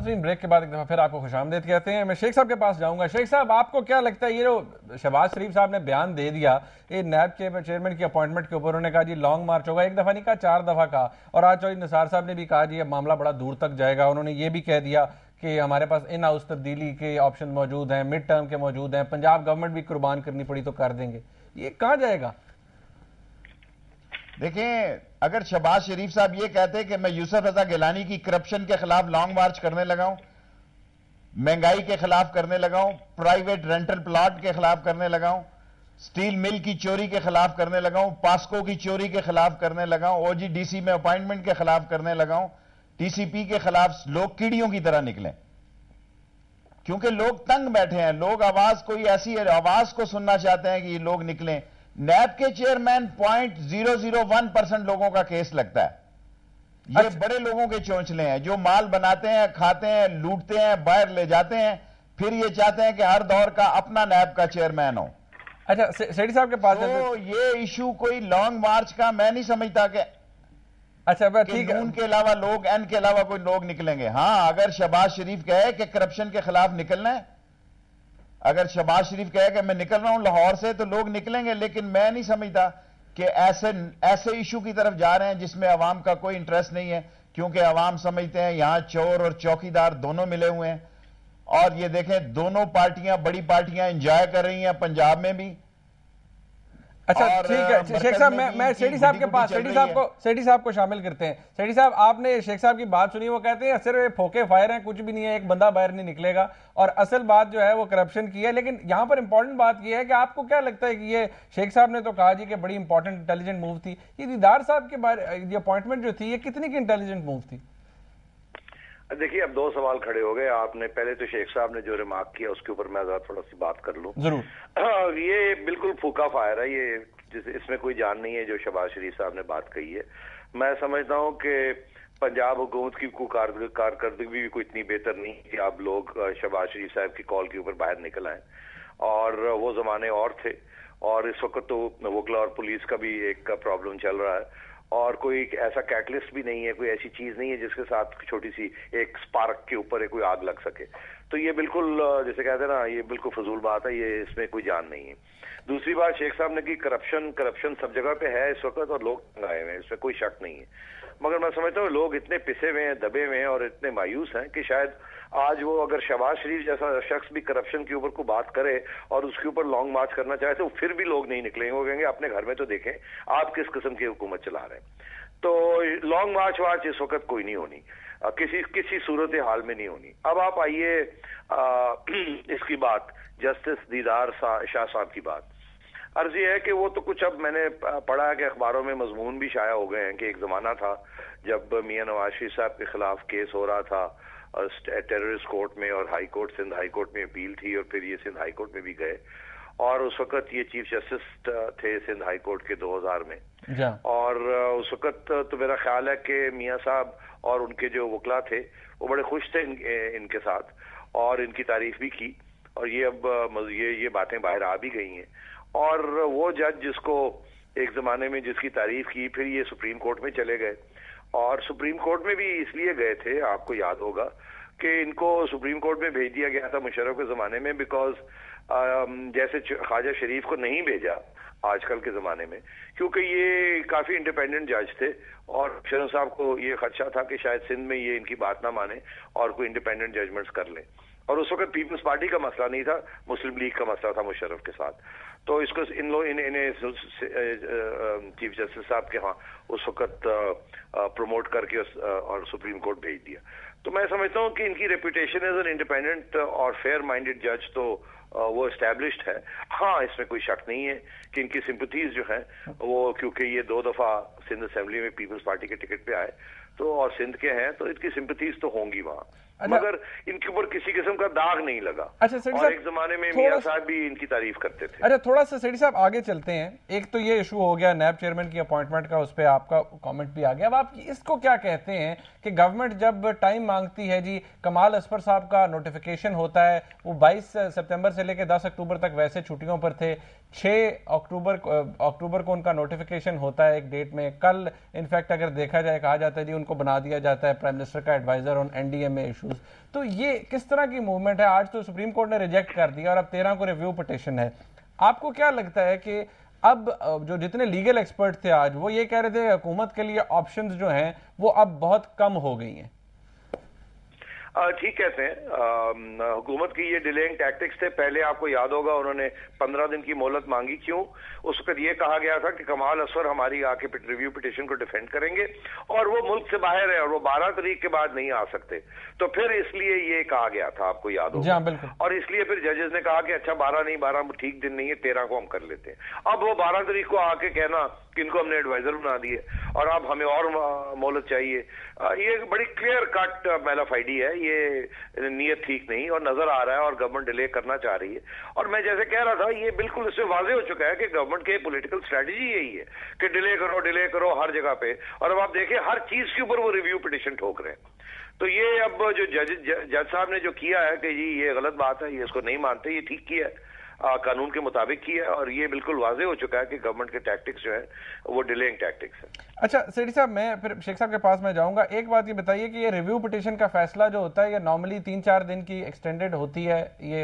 नाज़रीन ब्रेक के बाद एक दफ़ा फिर आपको खुशामदीद कहते हैं। मैं शेख साहब के पास जाऊंगा। शेख साहब, आपको क्या लगता है ये जो शहबाज शरीफ साहब ने बयान दे दिया ये नैब चेयरमैन की अपॉइंटमेंट के ऊपर, उन्होंने कहा जी लॉन्ग मार्च होगा, एक दफ़ा नहीं कहा 4 दफ़ा कहा, और आज चौधरी निसार साहब ने भी कहा जी ये मामला बड़ा दूर तक जाएगा। उन्होंने ये भी कह दिया कि हमारे पास इन हाउस तब्दीली के ऑप्शन मौजूद हैं, मिड टर्म के मौजूद हैं, पंजाब गवर्नमेंट भी कुर्बान करनी पड़ी तो कर देंगे। ये कहाँ जाएगा? देखें, अगर शहबाज शरीफ साहब ये कहते कि मैं यूसुफ रजा गिलानी की करप्शन के खिलाफ लॉन्ग मार्च करने लगा हूं, महंगाई के खिलाफ करने लगा हूं, प्राइवेट रेंटल प्लॉट के खिलाफ करने लगा हूं, स्टील मिल की चोरी के खिलाफ करने लगा हूं, पास्को की चोरी के खिलाफ करने लगा हूं, ओजीडीसी में अपॉइंटमेंट के खिलाफ करने लगा हूं, टीसीपी के खिलाफ, लोग कीड़ियों की तरह निकले क्योंकि लोग तंग बैठे हैं। लोग आवाज, कोई ऐसी आवाज को सुनना चाहते हैं कि ये लोग निकलें। नैब के चेयरमैन 0.001% लोगों का केस लगता है। ये बड़े लोगों के चौंचले हैं जो माल बनाते हैं, खाते हैं, लूटते हैं, बाहर ले जाते हैं, फिर ये चाहते हैं कि हर दौर का अपना नैब का चेयरमैन हो। अच्छा, सेठी साहब के पास तो ये इशू कोई लॉन्ग मार्च का मैं नहीं समझता कि अच्छा ठीक है, नून के अलावा लोग, एन के अलावा कोई लोग निकलेंगे। हाँ, अगर शहबाज शरीफ कहे कि करप्शन के खिलाफ निकलना है, अगर शहबाज शरीफ कहे कि मैं निकल रहा हूं लाहौर से, तो लोग निकलेंगे। लेकिन मैं नहीं समझता कि ऐसे इशू की तरफ जा रहे हैं जिसमें अवाम का कोई इंटरेस्ट नहीं है, क्योंकि अवाम समझते हैं यहां चोर और चौकीदार दोनों मिले हुए हैं। और ये देखें, दोनों पार्टियां, बड़ी पार्टियां एंजॉय कर रही हैं पंजाब में भी। अच्छा ठीक है शेख साहब, मैं सेठी साहब के पास, सेठी साहब को शामिल करते हैं। सेठी साहब, आपने शेख साहब की बात सुनी, वो कहते हैं सिर्फ फोके फायर हैं, कुछ भी नहीं है, एक बंदा बाहर नहीं निकलेगा, और असल बात जो है वो करप्शन की है। लेकिन यहाँ पर इंपॉर्टेंट बात ये है कि आपको क्या लगता है कि ये शेख साहब ने तो कहा जी कि बड़ी इंपॉर्टेंट इंटेलिजेंट मूव थी, ये दीदार साहब के बारे ये अपॉइंटमेंट जो थी ये कितनी की इंटेलिजेंट मूव थी? देखिए, अब दो सवाल खड़े हो गए। आपने पहले तो शेख साहब ने जो रिमार्क किया उसके ऊपर मैं थोड़ा सी बात कर लूं। जरूर। ये बिल्कुल फूका फायर है, ये इसमें कोई जान नहीं है जो शहबाज शरीफ साहब ने बात कही है। मैं समझता हूं कि पंजाब हुकूमत की कारकर्दगी भी कोई इतनी बेहतर नहीं कि आप लोग शहबाज शरीफ साहब की कॉल के ऊपर बाहर निकल आए, और वो जमाने और थे, और इस वक्त तो वकला और पुलिस का भी एक प्रॉब्लम चल रहा है, और कोई ऐसा कैटलिस्ट भी नहीं है, कोई ऐसी चीज नहीं है जिसके साथ छोटी सी एक स्पार्क के ऊपर कोई आग लग सके। तो ये बिल्कुल, जैसे कहते हैं ना, ये बिल्कुल फजूल बात है, ये इसमें कोई जान नहीं है। दूसरी बात, शेख साहब ने की करप्शन सब जगह पे है इस वक्त, और लोग आए हुए हैं, इसमें कोई शक नहीं है। मगर मैं समझता हूँ लोग इतने पिसे हुए हैं, दबे हुए हैं और इतने मायूस हैं कि शायद आज वो, अगर शहबाज शरीफ जैसा शख्स भी करप्शन के ऊपर को बात करे और उसके ऊपर लॉन्ग मार्च करना चाहे, तो फिर भी लोग नहीं निकलेंगे। वो कहेंगे अपने घर में तो देखें आप किस किस्म की हुकूमत चला रहे हैं। तो लॉन्ग मार्च इस वक्त कोई नहीं होनी, किसी सूरत हाल में नहीं होनी। अब आप आइए इसकी बात, जस्टिस दीदार शाह साहब की बात। अर्ज ये है कि वो तो कुछ, अब मैंने पढ़ा है कि अखबारों में मजमून भी शाया हो गए हैं कि एक जमाना था जब मियां नवाज शरीफ साहब के खिलाफ केस हो रहा था टेररिस्ट कोर्ट में, और high court, Sindh high court में अपील थी, और फिर ये सिंध हाई कोर्ट में भी गए, और उस वक्त ये चीफ जस्टिस थे सिंध हाई कोर्ट के 2000 में। और उस वक्त तो मेरा ख्याल है कि मियां साहब और उनके जो वकला थे वो बड़े खुश थे इनके साथ, और इनकी तारीफ भी की, और ये अब ये बातें बाहर आ भी गई हैं। और वो जज जिसको एक जमाने में जिसकी तारीफ की, फिर ये सुप्रीम कोर्ट में चले गए, और सुप्रीम कोर्ट में भी इसलिए गए थे, आपको याद होगा कि इनको सुप्रीम कोर्ट में भेज दिया गया था मुशर्रफ के जमाने में, बिकॉज जैसे ख्वाजा शरीफ को नहीं भेजा आजकल के जमाने में, क्योंकि ये काफी इंडिपेंडेंट जज थे, और मुशर्रफ साहब को ये खदशा था कि शायद सिंध में ये इनकी बात ना माने और कोई इंडिपेंडेंट जजमेंट्स कर लें। और उस वक्त पीपल्स पार्टी का मसला नहीं था, मुस्लिम लीग का मसला था मुशर्रफ के साथ। तो इसको इन्हें चीफ जस्टिस साहब के यहाँ उस वक्त प्रमोट करके और सुप्रीम कोर्ट भेज दिया। तो मैं समझता हूँ कि इनकी रेपुटेशन एज एन इंडिपेंडेंट और फेयर माइंडेड जज तो वो एस्टैब्लिश्ड है। हाँ, इसमें कोई शक नहीं है कि इनकी सिंपथीज जो हैं वो, क्योंकि ये 2 दफा सिंध असेंबली में पीपल्स पार्टी के टिकट पे आए, तो और सिंध के हैं, तो इनकी सिंपथीज तो होंगी वहां, मगर इनके ऊपर किसी किस्म का दाग नहीं लगा। और एक जमाने में मियां साहब भी इनकी तारीफ करते थे। अच्छा, थोड़ा सा सेठी साहब आगे चलते हैं। एक तो ये इशू हो गया नैब चेयरमैन की अपॉइंटमेंट का, उस पर आपका कमेंट भी आ गया। अब आप इसको क्या कहते हैं कि गवर्नमेंट जब टाइम मांगती है जी, कमाल असफर साहब का नोटिफिकेशन होता है, वो 22 सितंबर से से लेकर 10 अक्टूबर तक वैसे छुट्टियों पर थे। 6 अक्टूबर को उनका नोटिफिकेशन होता है एक डेट में। कल इनफैक्ट अगर देखा जाए, कहा जाता है जी उनको बना दिया जाता है प्राइम मिनिस्टर का एडवाइजर ऑन एनडीएमए इश्यूज। तो ये किस तरह की मूवमेंट है? आज तो सुप्रीम कोर्ट ने रिजेक्ट कर दिया और अब 13 को रिव्यू पिटिशन है। आपको क्या लगता है कि अब जो जितने लीगल एक्सपर्ट थे आज, वो ये कह रहे थे हुकूमत के लिए ऑप्शंस जो हैं वो अब बहुत कम हो गई हैं? ठीक कहते हैं। हुकूमत की ये डिलेइंग टैक्टिक्स थे। पहले आपको याद होगा उन्होंने 15 दिन की मोहलत मांगी। क्यों? उस वक्त ये कहा गया था कि कमाल असफर हमारी आके रिव्यू पिटिशन को डिफेंड करेंगे और वो मुल्क से बाहर है और वो 12 तारीख के बाद नहीं आ सकते। तो फिर इसलिए ये कहा गया था, आपको याद होगा। बिल्कुल। और इसलिए फिर जजेस ने कहा कि अच्छा 12 नहीं, 12 ठीक दिन नहीं है, 13 को हम कर लेते हैं। अब वो 12 तारीख को आके कहना कि इनको हमने एडवाइजर बना दिए और अब हमें और मोहलत चाहिए, ये बड़ी क्लियर कट मैलाफाइडी है। ये नीयत ठीक नहीं और नजर आ रहा है और गवर्नमेंट डिले करना चाह रही है। और मैं जैसे कह रहा था, ये बिल्कुल इससे वाजे हो चुका है कि गवर्नमेंट की पॉलिटिकल स्ट्रेटजी यही है कि डिले करो हर जगह पे। और अब आप देखिए हर चीज के ऊपर वो रिव्यू पिटिशन ठोक रहे हैं। तो ये अब जो जज साहब ने जो किया है कि जी ये गलत बात है, ये इसको नहीं मानते, ये ठीक किया है, कानून के मुताबिक किया है। और ये बिल्कुल वाजे हो चुका है कि गवर्नमेंट के टैक्टिक्स जो है वो डिलेइंग टैक्टिक्स है। अच्छा सेठी साहब, मैं फिर शेख साहब के पास में जाऊंगा। एक बात ये बताइए कि ये रिव्यू पिटिशन का फैसला जो होता है ये नॉर्मली 3-4 दिन की एक्सटेंडेड होती है ये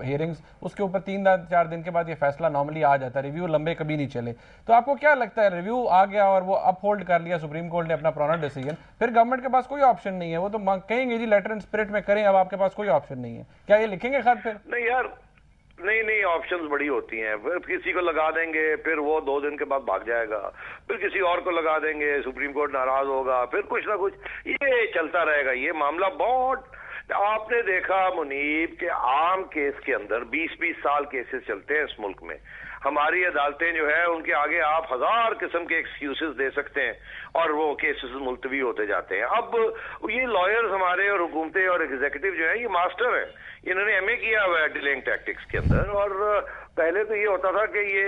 हियरिंग्स, उसके ऊपर 3-4 दिन के बाद ये फैसला नॉर्मली आ जाता है, रिव्यू लंबे कभी नहीं चले। तो आपको क्या लगता है, रिव्यू आ गया और वो अपहोल्ड कर लिया सुप्रीम कोर्ट ने अपना पुराना डिसीजन, फिर गवर्नमेंट के पास कोई ऑप्शन नहीं है, वो तो कहेंगे जी लेटर एंड स्पिरिट में करें, अब आपके पास कोई ऑप्शन नहीं है, क्या ये लिखेंगे खत? फिर नहीं यार, नहीं ऑप्शंस बड़ी होती हैं। फिर किसी को लगा देंगे, फिर वो 2 दिन के बाद भाग जाएगा, फिर किसी और को लगा देंगे, सुप्रीम कोर्ट नाराज होगा, फिर कुछ ना कुछ ये चलता रहेगा। ये मामला बहुत, आपने देखा मुनीब के आम केस के अंदर 20-20 साल केसेस चलते हैं इस मुल्क में। हमारी अदालतें जो है उनके आगे आप 1000 किस्म के एक्सक्यूजेस दे सकते हैं और वो केसेस मुलतवी होते जाते हैं। अब ये लॉयर्स हमारे और हुकूमतें और एग्जीक्यूटिव जो है ये मास्टर हैं, इन्होंने एमए किया हुआ है डिलेइंग टैक्टिक्स के अंदर। और पहले तो ये होता था कि ये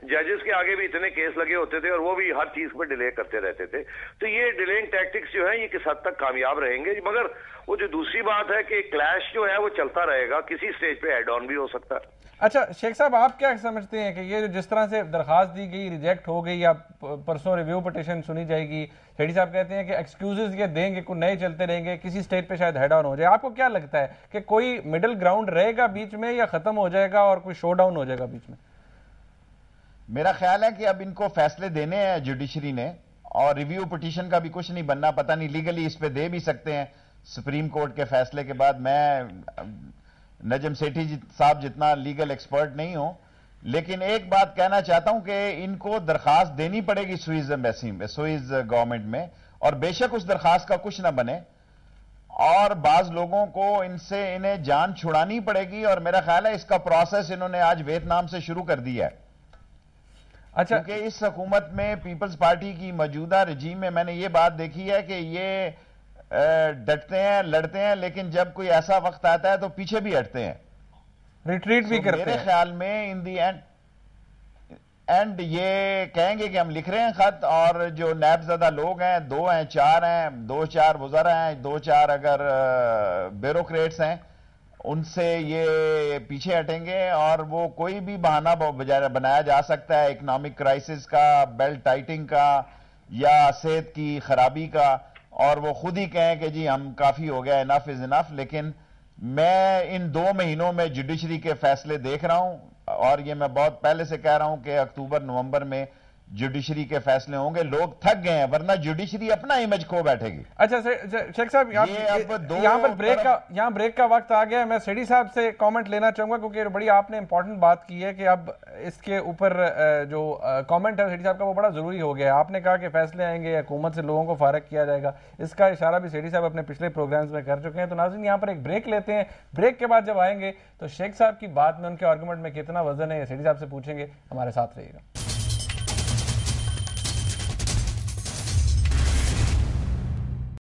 जजेस के आगे भी इतने केस लगे होते थे और वो भी हर चीज पर डिले करते रहते थे। तो ये डिलेइंग टैक्टिक्स जो है ये किस हद तक कामयाब रहेंगे। मगर वो जो दूसरी बात है कि क्लैश जो है वो चलता रहेगा, किसी स्टेज पे हेड ऑन भी हो सकता है। अच्छा शेख साहब, आप क्या समझते हैं कि ये जो जिस तरह से दरखास्त दी गई, रिजेक्ट हो गई, या परसों रिव्यू पिटिशन सुनी जाएगी, शेठी साहब कहते हैं कि एक्सक्यूजेस ये देंगे, कुछ नए चलते रहेंगे, किसी स्टेज पे शायद हेड ऑन हो जाए, आपको क्या लगता है कि कोई मिडिल ग्राउंड रहेगा बीच में या खत्म हो जाएगा और कोई शो डाउन हो जाएगा बीच में? मेरा ख्याल है कि अब इनको फैसले देने हैं जुडिशरी ने, और रिव्यू पिटिशन का भी कुछ नहीं बनना, पता नहीं लीगली इस पे दे भी सकते हैं सुप्रीम कोर्ट के फैसले के बाद। मैं नजम सेठी साहब जितना लीगल एक्सपर्ट नहीं हूं, लेकिन एक बात कहना चाहता हूं कि इनको दरखास्त देनी पड़ेगी स्विस एम्बेसी में, स्विस गवर्नमेंट में, और बेशक उस दरखास्त का कुछ ना बने और बाज लोगों को इन्हें जान छुड़ानी पड़ेगी। और मेरा ख्याल है इसका प्रोसेस इन्होंने आज वियतनाम से शुरू कर दिया है। अच्छा, क्योंकि इस हुकूमत में पीपल्स पार्टी की मौजूदा रजीम में मैंने ये बात देखी है कि ये डटते हैं, लड़ते हैं, लेकिन जब कोई ऐसा वक्त आता है तो पीछे भी हटते हैं, रिट्रीट भी करते हैं। मेरे ख्याल में इन दी एंड ये कहेंगे कि हम लिख रहे हैं खत, और जो नैबज़दा लोग हैं, 2 हैं 4 हैं, 2-4 वज़रा हैं, 2-4 अगर ब्यूरोक्रेट्स हैं, उनसे ये पीछे हटेंगे और वो कोई भी बहाना बनाया जा सकता है इकोनॉमिक क्राइसिस का, बेल्ट टाइटिंग का, या सेहत की खराबी का, और वो खुद ही कहें कि जी हम काफी हो गया, इनफ इज इनफ। लेकिन मैं इन 2 महीनों में जुडिशरी के फैसले देख रहा हूं, और ये मैं बहुत पहले से कह रहा हूं कि अक्टूबर-नवंबर में जुडिशरी के फैसले होंगे। लोग थक गए हैं, वरना जुडिशरी अपना इमेज खो बैठेगी। अच्छा शेख साहब, यहाँ पर ब्रेक का वक्त आ गया है। मैं सेठी साहब से कमेंट लेना चाहूंगा, क्योंकि बड़ी आपने इंपॉर्टेंट बात की है कि अब इसके ऊपर जो कमेंट है सेठी साहब का वो बड़ा जरूरी हो गया है। आपने कहा कि फैसले आएंगे, हुकूमत से लोगों को फारग किया जाएगा, इसका इशारा भी सेठी साहब अपने पिछले प्रोग्राम्स में कर चुके हैं। तो नाज़रीन, यहाँ पर एक ब्रेक लेते हैं। ब्रेक के बाद जब आएंगे तो शेख साहब की बात में, उनके आर्गूमेंट में कितना वजन है, सेठी साहब से पूछेंगे। हमारे साथ रहिएगा।